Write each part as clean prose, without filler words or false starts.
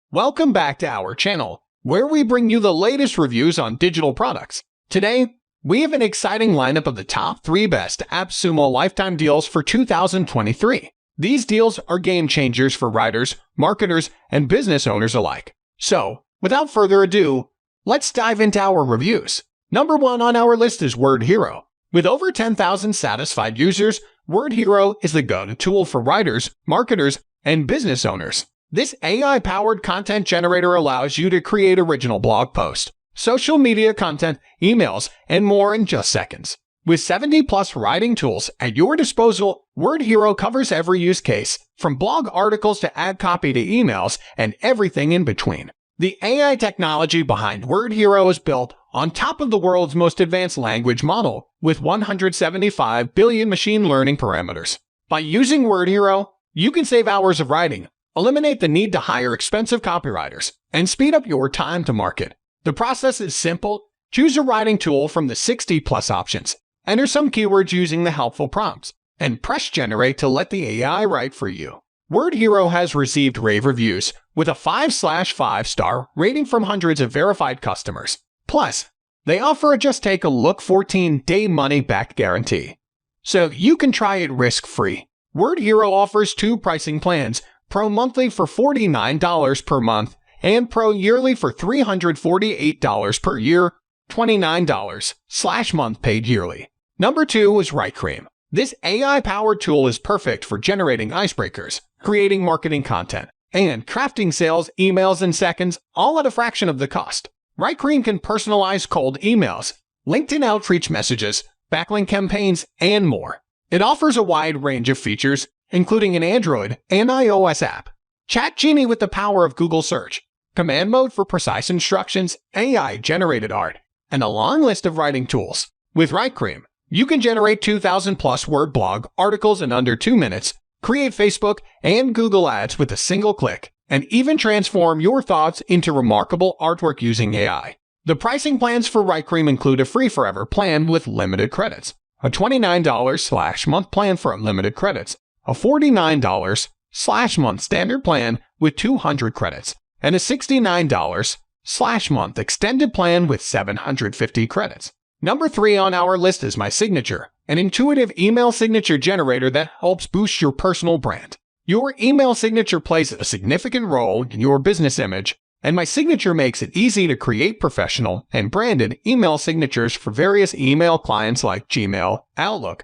Welcome back to our channel, where we bring you the latest reviews on digital products. Today, we have an exciting lineup of the top 3 best Appsumo lifetime deals for 2023. These deals are game changers for writers, marketers, and business owners alike. So, without further ado, let's dive into our reviews. Number 1 on our list is WordHero. With over 10,000 satisfied users, WordHero is the go-to tool for writers, marketers, and business owners. This AI-powered content generator allows you to create original blog posts, social media content, emails, and more in just seconds. With 70-plus writing tools at your disposal, WordHero covers every use case, from blog articles to ad copy to emails, and everything in between. The AI technology behind WordHero is built on top of the world's most advanced language model, with 175 billion machine learning parameters. By using WordHero, you can save hours of writing, eliminate the need to hire expensive copywriters, and speed up your time to market. The process is simple. Choose a writing tool from the 60-plus options, enter some keywords using the helpful prompts, and press generate to let the AI write for you. WordHero has received rave reviews with a 5/5-star rating from hundreds of verified customers. Plus, they offer a just-take-a-look 14-day money-back guarantee, so you can try it risk-free. WordHero offers 2 pricing plans: Pro Monthly for $49 per month and Pro Yearly for $348 per year, $29/month paid yearly. Number 2 is RightCream. This AI-powered tool is perfect for generating icebreakers, creating marketing content, and crafting sales emails in seconds, all at a fraction of the cost. RightCream can personalize cold emails, LinkedIn outreach messages, backlink campaigns, and more. It offers a wide range of features, including an Android and iOS app, Chat Genie with the power of Google Search, command mode for precise instructions, AI-generated art, and a long list of writing tools. With RightCream, you can generate 2,000-plus word blog articles in under 2 minutes, create Facebook and Google ads with a single click, and even transform your thoughts into remarkable artwork using AI. The pricing plans for RightCream include a free forever plan with limited credits, a $29/month plan for unlimited credits, a $49/month standard plan with 200 credits, and a $69/month extended plan with 750 credits. Number 3 on our list is My Signature, an intuitive email signature generator that helps boost your personal brand. Your email signature plays a significant role in your business image, and My Signature makes it easy to create professional and branded email signatures for various email clients like Gmail, Outlook,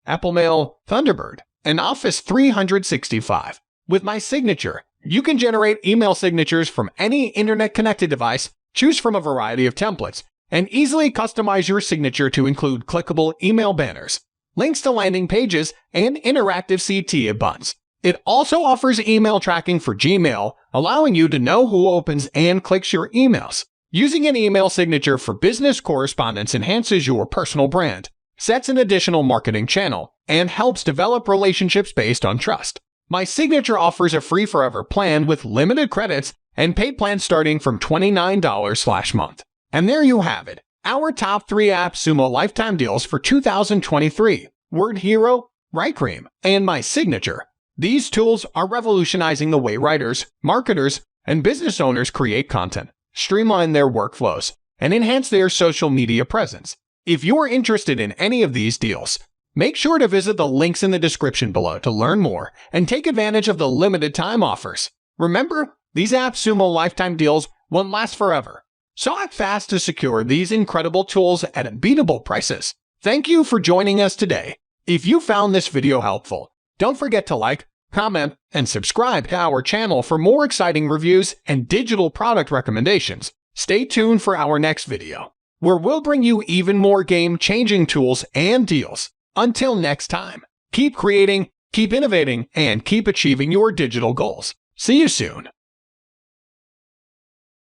Apple Mail, Thunderbird, and Office 365. With My Signature, you can generate email signatures from any internet-connected device, choose from a variety of templates, and easily customize your signature to include clickable email banners, links to landing pages, and interactive CTA buttons. It also offers email tracking for Gmail, allowing you to know who opens and clicks your emails. Using an email signature for business correspondence enhances your personal brand, sets an additional marketing channel, and helps develop relationships based on trust. My Signature offers a free forever plan with limited credits and paid plans starting from $29/month. And there you have it, our top 3 Appsumo lifetime deals for 2023. WordHero, RightCream, and My Signature. These tools are revolutionizing the way writers, marketers, and business owners create content, streamline their workflows, and enhance their social media presence. If you're interested in any of these deals, make sure to visit the links in the description below to learn more and take advantage of the limited time offers. Remember, these Appsumo lifetime deals won't last forever, so act fast to secure these incredible tools at unbeatable prices. Thank you for joining us today. If you found this video helpful, don't forget to like, comment, and subscribe to our channel for more exciting reviews and digital product recommendations. Stay tuned for our next video, where we'll bring you even more game-changing tools and deals. Until next time, keep creating, keep innovating, and keep achieving your digital goals. See you soon.